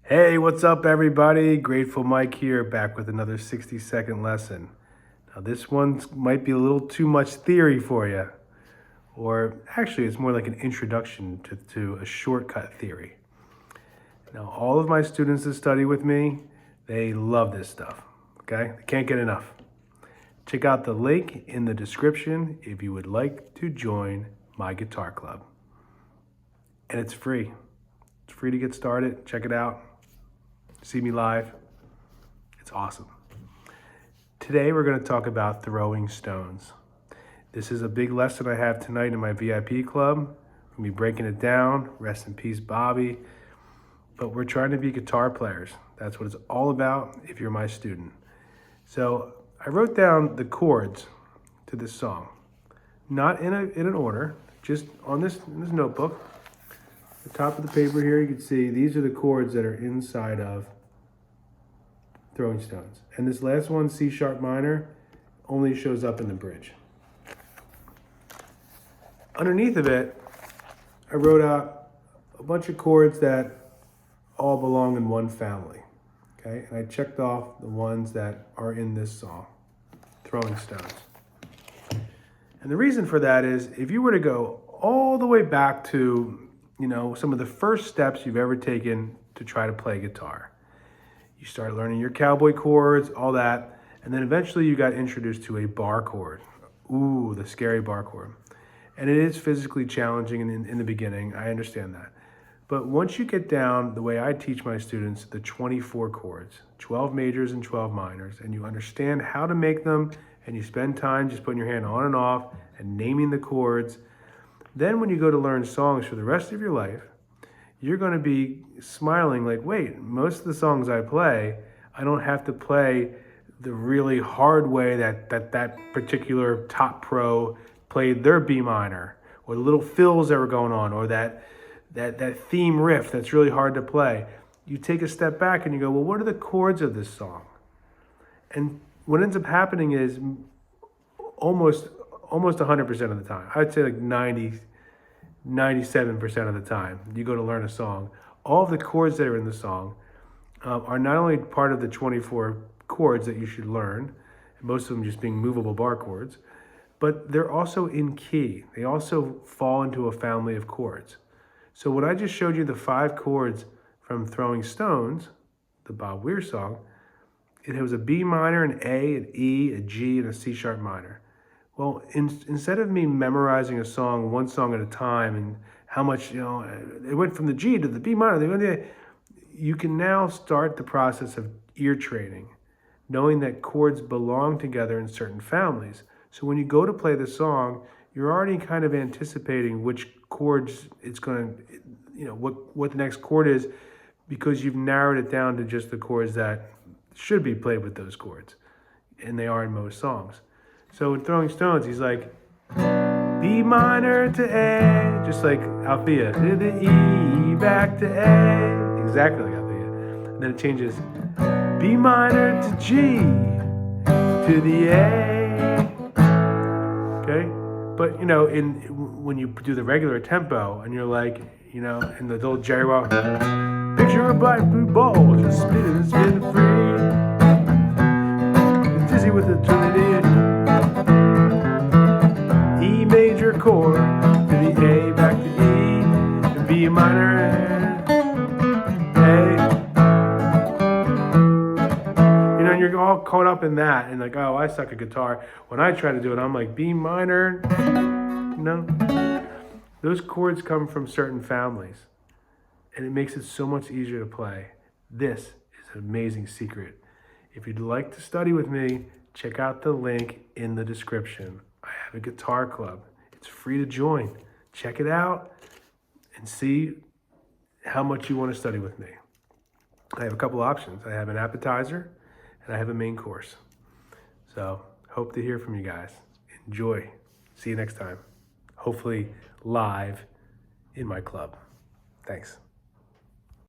Hey, what's up, everybody? Grateful Mike here, back with another 60-second lesson. Now, this one might be a little too much theory for you, or actually, it's more like an introduction to a shortcut theory. Now, all of my students that study with me, they love this stuff, okay? They can't get enough. Check out the link in the description if you would like to join my guitar club. And it's free. It's free to get started. Check it out. See me live. It's awesome. Today we're going to talk about throwing stones. This is a big lesson I have tonight in my VIP club. I'm going to be breaking it down. Rest in peace, Bobby. But we're trying to be guitar players. That's what it's all about if you're my student. So I wrote down the chords to this song. Not in an order, just on this notebook. The top of the paper here, you can see these are the chords that are inside of Throwing Stones. And this last one, C sharp minor, only shows up in the bridge. Underneath of it, I wrote out a bunch of chords that all belong in one family. Okay, and I checked off the ones that are in this song, Throwing Stones. And the reason for that is if you were to go all the way back to, some of the first steps you've ever taken to try to play guitar. You started learning your cowboy chords, all that, and then eventually you got introduced to a bar chord. Ooh, the scary bar chord. And it is physically challenging in the beginning, I understand that. But once you get down, the way I teach my students, the 24 chords, 12 majors and 12 minors, and you understand how to make them, and you spend time just putting your hand on and off and naming the chords, then when you go to learn songs for the rest of your life, you're going to be smiling like, wait, most of the songs I play, I don't have to play the really hard way that particular top pro played their B minor, or the little fills that were going on, or that theme riff that's really hard to play. You take a step back and you go, well, what are the chords of this song? And what ends up happening is almost 100% of the time, I'd say like 97% of the time, you go to learn a song, all of the chords that are in the song are not only part of the 24 chords that you should learn, most of them just being movable bar chords, but they're also in key. They also fall into a family of chords. So when I just showed you the 5 chords from Throwing Stones, the Bob Weir song, it was a B minor, an A, an E, a G, and a C sharp minor. Well, instead of me memorizing a song, one song at a time, and how much, it went from the G to the B minor, you can now start the process of ear training, knowing that chords belong together in certain families. So when you go to play the song, you're already kind of anticipating which chords it's going to, what the next chord is, because you've narrowed it down to just the chords that should be played with those chords, and they are in most songs. So in Throwing Stones, he's like, B minor to A, just like Althea, to the E, back to A, exactly like Althea. And then it changes, B minor to G, to the A, okay? But, when you do the regular tempo, and you're like, in the old Jerry Wall, picture a black blue ball, just spinning free, dizzy with the trinity, E major chord, to the A, back to E, and B minor, A. And you're all caught up in that, and like, oh, I suck at guitar. When I try to do it, I'm like, B minor, Those chords come from certain families, and it makes it so much easier to play. This is an amazing secret. If you'd like to study with me, check out the link in the description. I have a guitar club. It's free to join. Check it out and see how much you want to study with me. I have a couple options. I have an appetizer and I have a main course. So hope to hear from you guys. Enjoy. See you next time. Hopefully live in my club. Thanks.